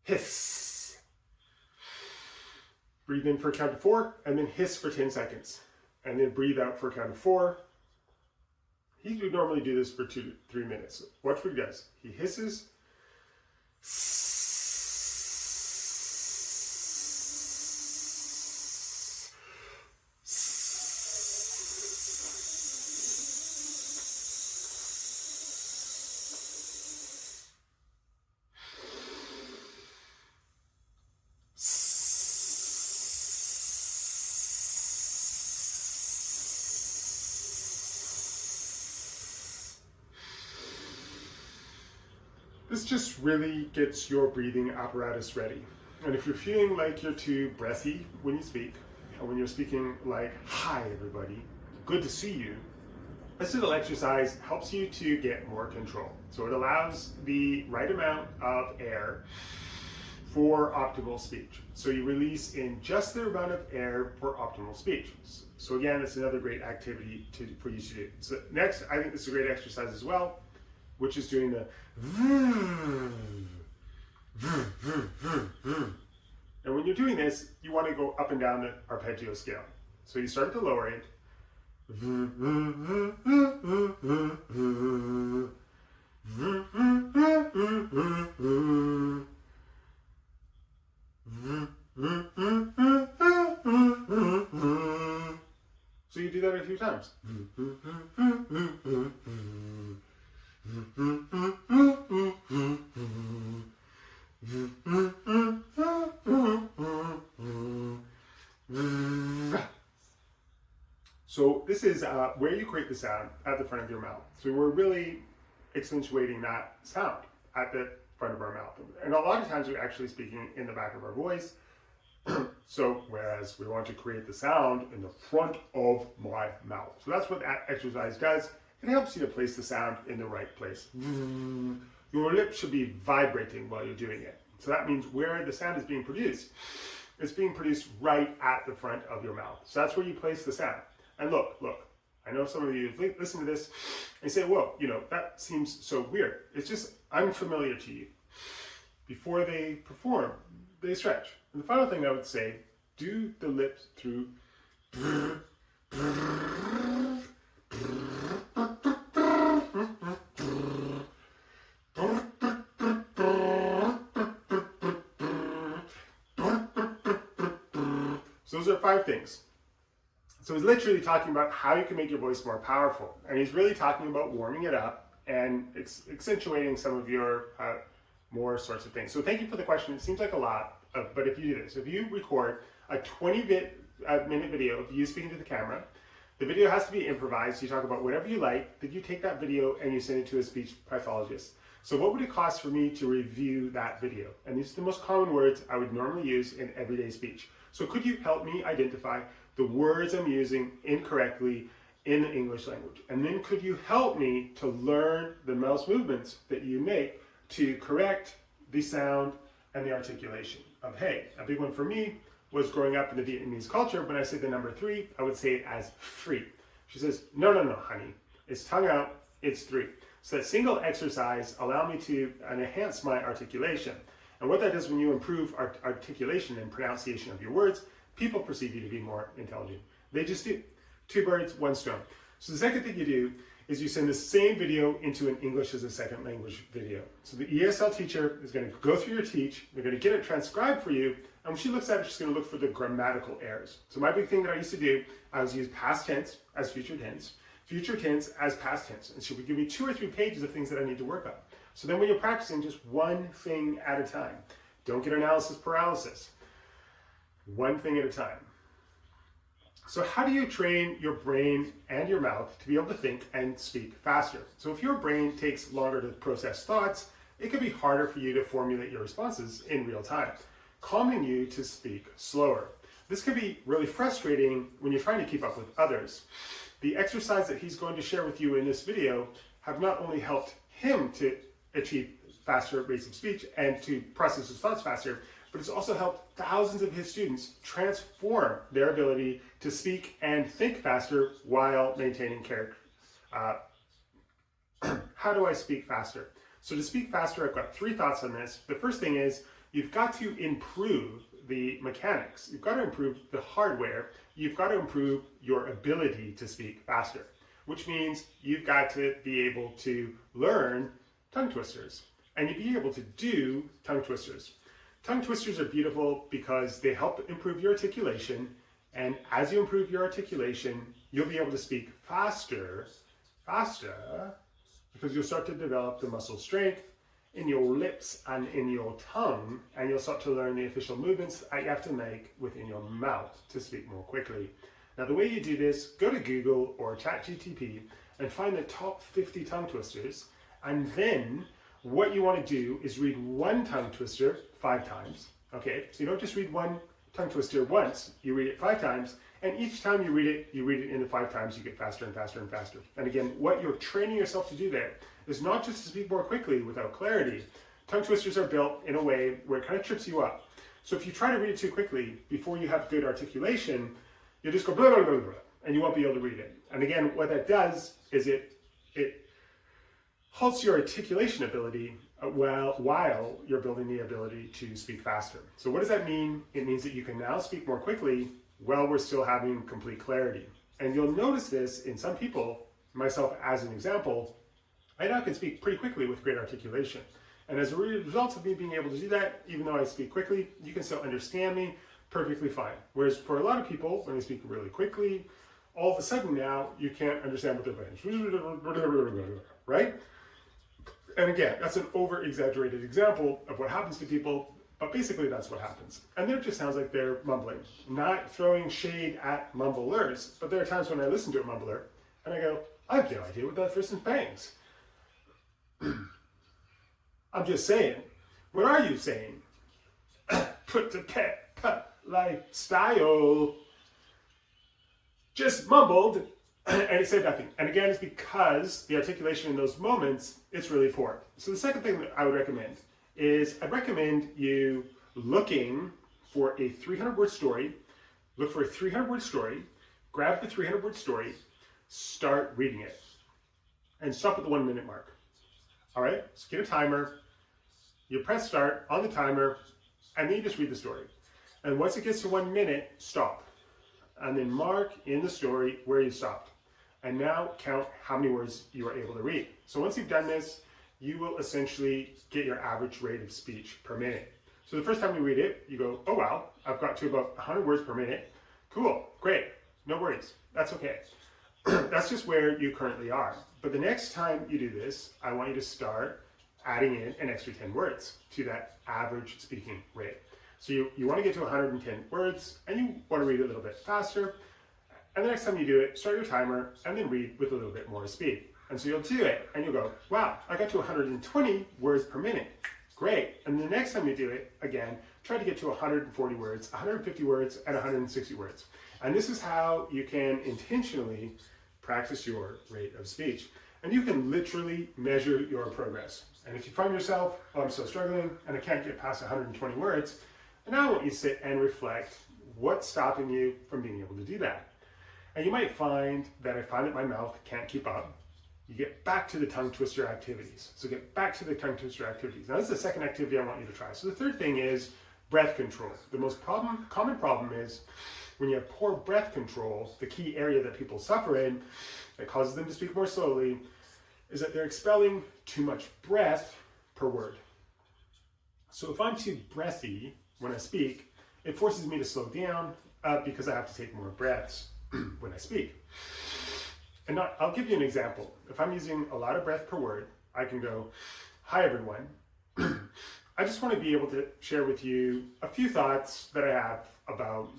hiss. Breathe in for a count of 4, and then hiss for 10 seconds. And then breathe out for a count of 4. He would normally do this for 2 to 3 minutes. Watch what he does. He hisses. This just really gets your breathing apparatus ready. And if you're feeling like you're too breathy when you speak, or when you're speaking like, "Hi everybody, good to see you," this little exercise helps you to get more control. So it allows the right amount of air for optimal speech. So you release in just the amount of air for optimal speech. So again, it's another great activity for you to do. So next, I think this is a great exercise as well, which is doing the and when you're doing this, you want to go up and down the arpeggio scale. So you start at the lower end. So you do that a few times. So this is where you create the sound at the front of your mouth. So we're really accentuating that sound at the front of our mouth. And a lot of times we're actually speaking in the back of our voice. So whereas we want to create the sound in the front of my mouth. So that's what that exercise does. It helps you to place the sound in the right place. Your lips should be vibrating while you're doing it. So that means where the sound is being produced, it's being produced right at the front of your mouth. So that's where you place the sound. And look, I know some of you listen to this and say, "Well, that seems so weird." It's just unfamiliar to you. Before they perform, they stretch. And the final thing I would say, do the lips through. So those are 5 things. So he's literally talking about how you can make your voice more powerful. And he's really talking about warming it up and accentuating some of your more sorts of things. So thank you for the question. It seems like a lot, but if you do this, if you record a 20-minute video of you speaking to the camera, the video has to be improvised. You talk about whatever you like, then you take that video and you send it to a speech pathologist. So what would it cost for me to review that video? And these are the most common words I would normally use in everyday speech. So could you help me identify the words I'm using incorrectly in the English language? And then could you help me to learn the mouth movements that you make to correct the sound and the articulation of hey? A big one for me was growing up in the Vietnamese culture. When I say the number 3, I would say it as free. She says, no, honey. It's tongue out, it's 3. So that single exercise allowed me to enhance my articulation. And what that does when you improve articulation and pronunciation of your words, people perceive you to be more intelligent. They just do. 2 birds, 1 stone. So the second thing you do is you send the same video into an English as a second language video. So the ESL teacher is going to go through your teach, they're going to get it transcribed for you, and when she looks at it, she's going to look for the grammatical errors. So my big thing that I used to do, I was use past tense as future tense as past tense, and she would give me 2 or 3 pages of things that I need to work on. So then when you're practicing, just one thing at a time. Don't get analysis paralysis. One thing at a time. So how do you train your brain and your mouth to be able to think and speak faster? So if your brain takes longer to process thoughts, it can be harder for you to formulate your responses in real time, calming you to speak slower. This can be really frustrating when you're trying to keep up with others. The exercise that he's going to share with you in this video have not only helped him to achieve faster rates of speech and to process his thoughts faster, but it's also helped thousands of his students transform their ability to speak and think faster while maintaining character. How do I speak faster? So to speak faster, I've got 3 thoughts on this. The first thing is you've got to improve the mechanics. You've got to improve the hardware. You've got to improve your ability to speak faster, which means you've got to be able to learn tongue twisters, and you'd be able to do tongue twisters. Tongue twisters are beautiful because they help improve your articulation, and as you improve your articulation, you'll be able to speak faster, because you'll start to develop the muscle strength in your lips and in your tongue, and you'll start to learn the official movements that you have to make within your mouth to speak more quickly. Now, the way you do this, go to Google or ChatGPT and find the top 50 tongue twisters, and then what you want to do is read one tongue twister 5 times. Okay, so you don't just read one tongue twister once, you read it 5 times, and each time you read it in the 5 times, you get faster and faster and faster. And again, what you're training yourself to do there is not just to speak more quickly without clarity. Tongue twisters are built in a way where it kind of trips you up. So if you try to read it too quickly before you have good articulation, you'll just go blah, blah, blah, blah, and you won't be able to read it. And again, what that does is it halts your articulation ability while you're building the ability to speak faster. So what does that mean? It means that you can now speak more quickly while we're still having complete clarity. And you'll notice this in some people, myself as an example, I now can speak pretty quickly with great articulation. And as a result of me being able to do that, even though I speak quickly, you can still understand me perfectly fine. Whereas for a lot of people, when they speak really quickly, all of a sudden now you can't understand what they're saying, right? And again, that's an over-exaggerated example of what happens to people, but basically that's what happens. And then it just sounds like they're mumbling. Not throwing shade at mumblers, but there are times when I listen to a mumbler and I go, I have no idea what that person bangs. I'm just saying, what are you saying? Put the pet lifestyle. Just mumbled and it said nothing. And again, it's because the articulation in those moments, it's really poor. So the second thing that I would recommend is I'd recommend you looking for a 300-word story. Look for a 300-word story, grab the 300-word story, start reading it, and stop at the 1 minute mark. All right, so get a timer, you press start on the timer, and then you just read the story. And once it gets to 1 minute, stop. And then mark in the story where you stopped. And now count how many words you are able to read. So once you've done this, you will essentially get your average rate of speech per minute. So the first time you read it, you go, oh wow, I've got to about 100 words per minute. Cool, great, no worries, that's okay. That's just where you currently are. But the next time you do this, I want you to start adding in an extra 10 words to that average speaking rate. So you want to get to 110 words and you want to read a little bit faster. And the next time you do it, start your timer and then read with a little bit more speed. And so you'll do it and you'll go, wow, I got to 120 words per minute. Great. And the next time you do it, again, try to get to 140 words, 150 words, and 160 words. And this is how you can intentionally practice your rate of speech. And you can literally measure your progress. And if you find yourself, oh, I'm still struggling and I can't get past 120 words, and now I want you to sit and reflect what's stopping you from being able to do that. And you might find that I find that my mouth can't keep up. You get back to the tongue twister activities. So get back to the tongue twister activities. Now this is the second activity I want you to try. So the third thing is breath control. The most common problem is when you have poor breath control, the key area that people suffer in that causes them to speak more slowly is that they're expelling too much breath per word. So if I'm too breathy when I speak, it forces me to slow down because I have to take more breaths when I speak. And I'll give you an example. If I'm using a lot of breath per word, I can go, hi everyone. I just want to be able to share with you a few thoughts that I have about,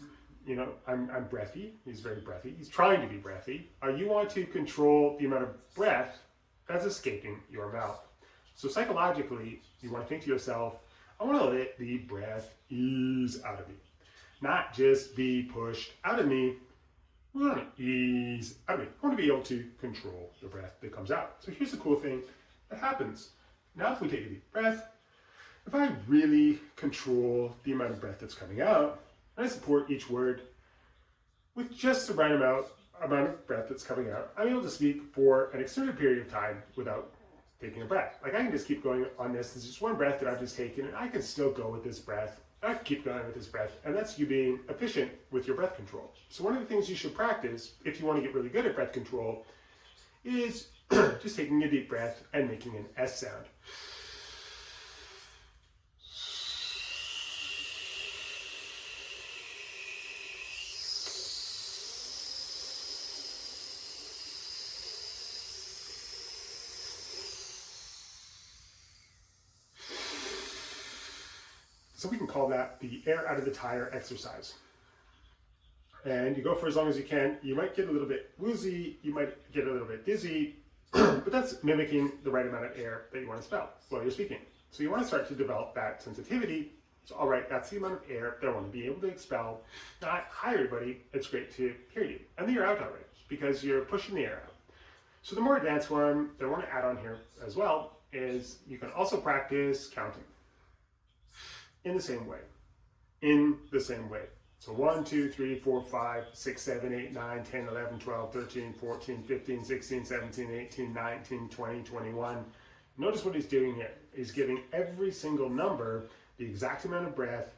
I'm breathy. He's very breathy. He's trying to be breathy. You want to control the amount of breath that's escaping your mouth. So psychologically, you want to think to yourself, I want to let the breath ease out of me. Not just be pushed out of me. I want to ease out of me. I want to be able to control the breath that comes out. So here's the cool thing that happens. Now if we take a deep breath, if I really control the amount of breath that's coming out, and I support each word with just the right amount of breath that's coming out, I'm able to speak for an extended period of time without taking a breath. Like I can just keep going on this. This is just one breath that I've just taken, and I can still go with this breath. I can keep going with this breath, and that's you being efficient with your breath control. So one of the things you should practice if you want to get really good at breath control is just taking a deep breath and making an S sound. So we can call that the air out of the tire exercise. And you go for as long as you can. You might get a little bit woozy, you might get a little bit dizzy, but that's mimicking the right amount of air that you want to expel while you're speaking. So you want to start to develop that sensitivity. So, all right, that's the amount of air that I want to be able to expel. Not, hi everybody, it's great to hear you. And then you're out already because you're pushing the air out. So the more advanced one that I want to add on here as well is you can also practice counting in the same way. In the same way. So 1, 2, 3, 4, 5, 6, 7, 8, 9, 10, 11, 12, 13, 14, 15, 16, 17, 18, 19, 20, 21. Notice what he's doing here. He's giving every single number the exact amount of breath,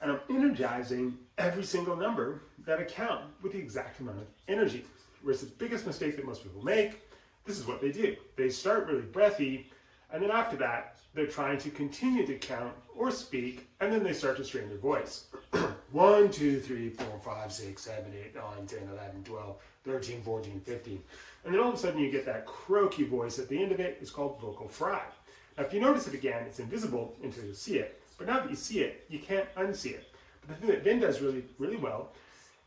and I'm energizing every single number that I count with the exact amount of energy. Whereas the biggest mistake that most people make, this is what they do. They start really breathy, and then after that, they're trying to continue to count or speak, and then they start to strain their voice. 1, 2, 3, 4, 5, 6, 7, 8, 9, 10, 11, 12, 13, 14, 15. And then all of a sudden you get that croaky voice at the end of it. It's called vocal fry. Now if you notice it again, it's invisible until you see it. But now that you see it, you can't unsee it. But the thing that Vihn does really, really well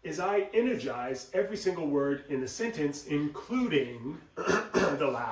is I energize every single word in the sentence, including the last